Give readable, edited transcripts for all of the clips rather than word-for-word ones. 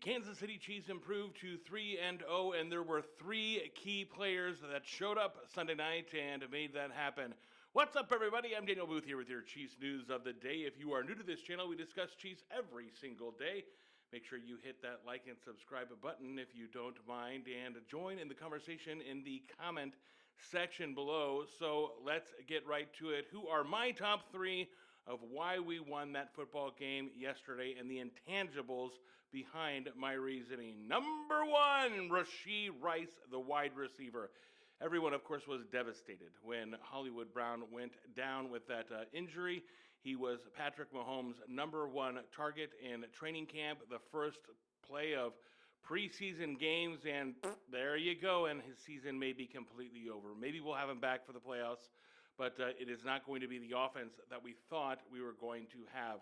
Kansas City Chiefs improved to 3-0, and there were three key players that showed up Sunday night and made that happen. What's up, everybody? I'm Daniel Booth here with your Chiefs news of the day. If you are new to this channel, we discuss Chiefs every single day. Make sure you hit that like and subscribe button if you don't mind, and join in the conversation in the comment section below. So let's get right to it. Who are my top three of why we won that football game yesterday and the intangibles behind my reasoning? Number one, Rasheed Rice, the wide receiver. Everyone, of course, was devastated when Hollywood Brown went down with that injury. He was Patrick Mahomes' number one target in training camp, the first play of preseason games, and there you go, and his season may be completely over. Maybe we'll have him back for the playoffs, but it is not going to be the offense that we thought we were going to have.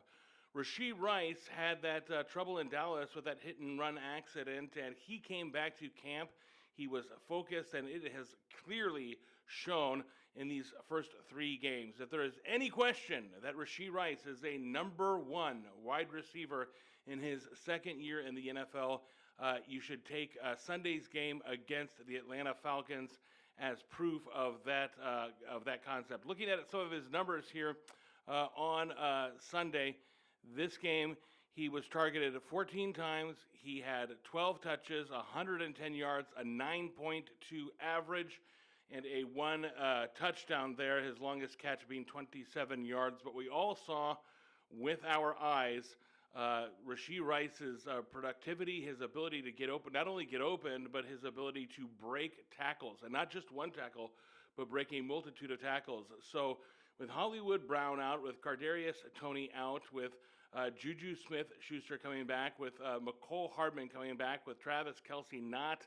Rasheed Rice had that trouble in Dallas with that hit-and-run accident, and he came back to camp. He was focused, and it has clearly shown in these first three games. If there is any question that Rasheed Rice is a number one wide receiver in his second year in the NFL, you should take Sunday's game against the Atlanta Falcons as proof of that concept. Looking at some of his numbers here on Sunday, this game, he was targeted 14 times. He had 12 touches, 110 yards, a 9.2 average, and a one touchdown there, his longest catch being 27 yards. But we all saw with our eyes Rasheed Rice's productivity, his ability to get open, not only get open, but his ability to break tackles, and not just one tackle, but break a multitude of tackles. So with Hollywood Brown out, with Kadarius Toney out, with Juju Smith-Schuster coming back, with Mecole Hardman coming back, with Travis Kelce not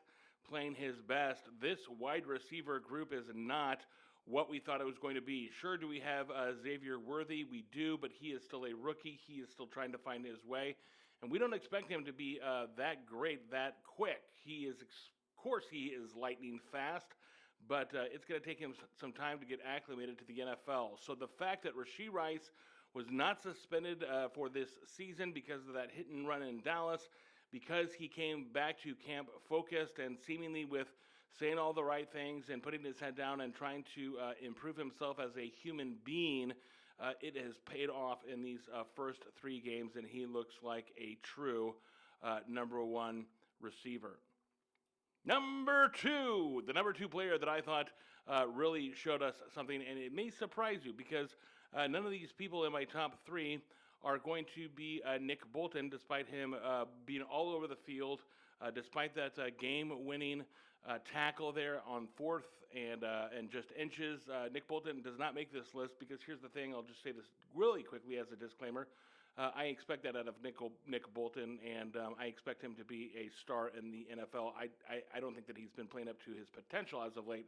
playing his best, this wide receiver group is not what we thought it was going to be. Sure, do we have Xavier Worthy? We do, but he is still a rookie. He is still trying to find his way, and we don't expect him to be that great, that quick. He is, of course, he is lightning fast, but it's going to take him some time to get acclimated to the NFL. So the fact that Rasheed Rice was not suspended for this season because of that hit and run in Dallas, because he came back to camp focused and seemingly with saying all the right things and putting his head down and trying to improve himself as a human being, it has paid off in these first three games, and he looks like a true number one receiver. Number two, the number two player that I thought really showed us something, and it may surprise you because none of these people in my top three are going to be Nick Bolton, despite him being all over the field, despite that game-winning tackle there on fourth and just inches. Nick Bolton does not make this list because here's the thing, I'll just say this really quickly as a disclaimer. I expect that out of Nick Bolton, and I expect him to be a star in the NFL. I don't think that he's been playing up to his potential as of late,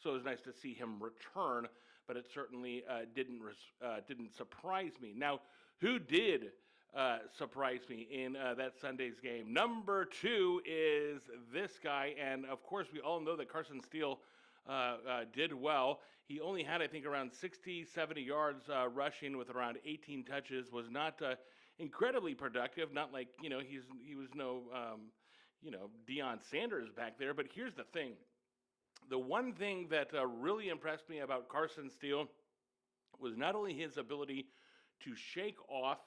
so it was nice to see him return, but it certainly didn't surprise me. Now, who did surprise me in that Sunday's game? Number two is this guy, and of course we all know that Carson Steel did well. He only had, I think, around 60, 70 yards rushing with around 18 touches, was not incredibly productive, not like, he was no, Deion Sanders back there. But here's the thing. The one thing that really impressed me about Carson Steel was not only his ability to shake off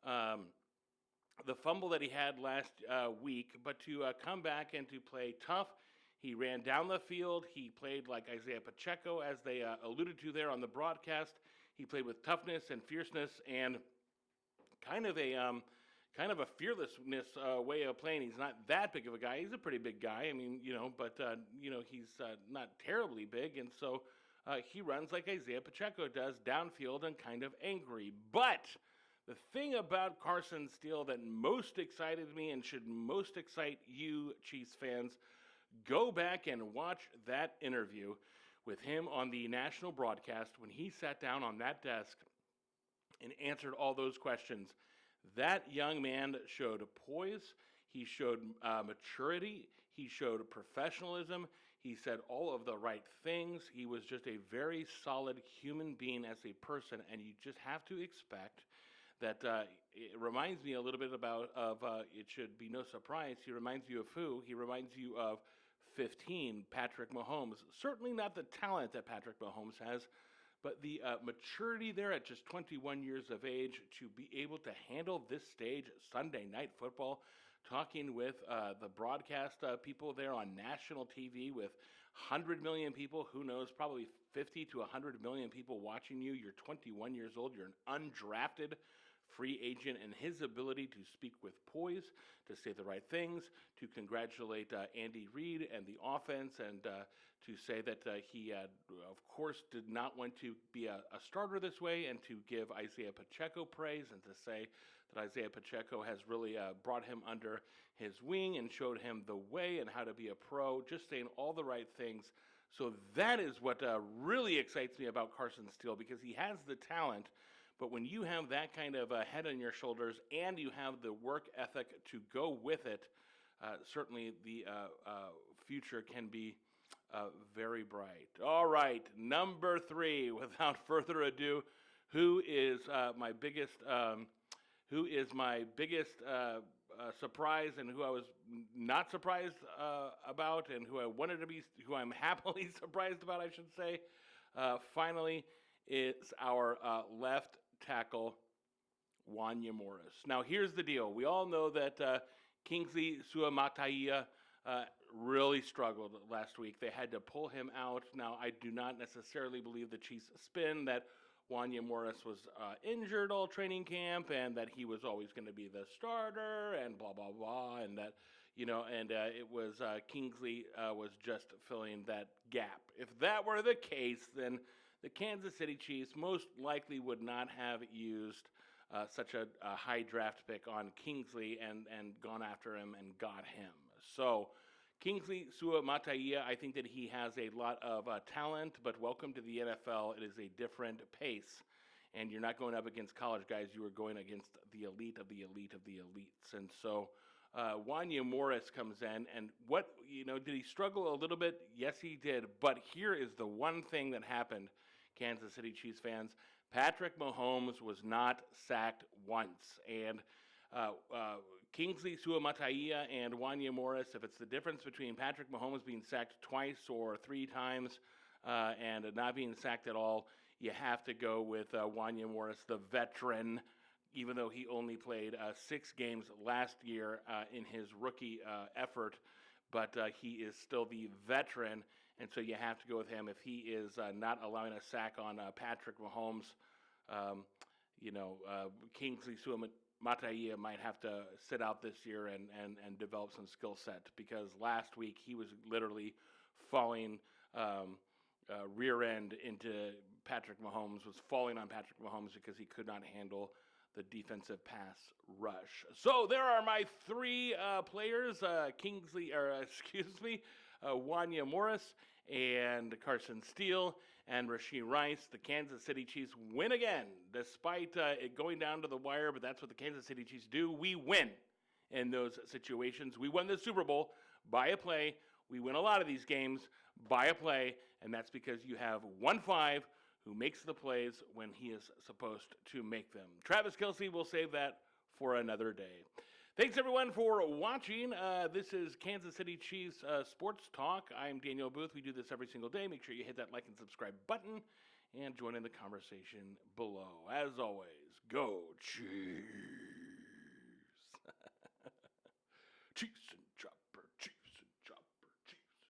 the fumble that he had last week, but to come back and to play tough. He ran down the field. He played like Isaiah Pacheco, as they alluded to there on the broadcast. He played with toughness and fierceness and kind of a fearlessness way of playing. He's not that big of a guy. He's a pretty big guy. I mean, but he's not terribly big, and so he runs like Isaiah Pacheco does, downfield and kind of angry. But the thing about Carson Steel that most excited me and should most excite you, Chiefs fans, go back and watch that interview with him on the national broadcast when he sat down on that desk and answered all those questions. That young man showed poise. He showed maturity. He showed professionalism. He said all of the right things. He was just a very solid human being as a person, and you just have to expect that it reminds me a little bit it should be no surprise. He reminds you of who? He reminds you of 15, Patrick Mahomes. Certainly not the talent that Patrick Mahomes has, but the maturity there at just 21 years of age to be able to handle this stage, Sunday Night Football, talking with the broadcast people there on national TV with 100 million people, who knows, probably 50 to 100 million people watching you. You're 21 years old. You're an undrafted free agent, and his ability to speak with poise, to say the right things, to congratulate Andy Reid and the offense, and to say that he, of course, did not want to be a starter this way, and to give Isaiah Pacheco praise, and to say that Isaiah Pacheco has really brought him under his wing and showed him the way and how to be a pro, just saying all the right things. So that is what really excites me about Carson Steel, because he has the talent. But when you have that kind of head on your shoulders and you have the work ethic to go with it, certainly the future can be very bright. All right, number 3, without further ado, who is my biggest surprise, and who I was not surprised about, and who I wanted to be, who I'm happily surprised about, I should say. Finally, it's our left tackle, Wan Morris. Now, here's the deal. We all know that Kingsley Suamataia really struggled last week. They had to pull him out. Now, I do not necessarily believe the Chiefs spin that Wan Morris was injured all training camp and that he was always going to be the starter and blah, blah, blah, and that, it was Kingsley was just filling that gap. If that were the case, then the Kansas City Chiefs most likely would not have used such a high draft pick on Kingsley and gone after him and got him. So Kingsley Suamataia, I think that he has a lot of talent, but welcome to the NFL. It is a different pace, and you're not going up against college guys. You are going against the elite of the elite of the elites. And so Wan Morris comes in, and did he struggle a little bit? Yes, he did. But here is the one thing that happened, Kansas City Chiefs fans. Patrick Mahomes was not sacked once. And Kingsley Suamataia and Wan Morris, if it's the difference between Patrick Mahomes being sacked twice or 3 times and not being sacked at all, you have to go with Wan Morris, the veteran, even though he only played 6 games last year in his rookie effort. But he is still the veteran, and so you have to go with him. If he is not allowing a sack on Patrick Mahomes, Kingsley Suamataia might have to sit out this year and develop some skill set, because last week he was literally falling rear end into Patrick Mahomes, was falling on Patrick Mahomes because he could not handle the defensive pass rush. So there are my 3 players, Wan Morris and Carson Steel and Rasheed Rice. The Kansas City Chiefs win again, despite it going down to the wire, but that's what the Kansas City Chiefs do. We win in those situations. We won the Super Bowl by a play. We win a lot of these games by a play, and that's because you have 1-5 who makes the plays when he is supposed to make them. Travis Kelce will save that for another day. Thanks, everyone, for watching. This is Kansas City Chiefs Sports Talk. I'm Daniel Booth. We do this every single day. Make sure you hit that like and subscribe button and join in the conversation below. As always, go Chiefs. Chiefs.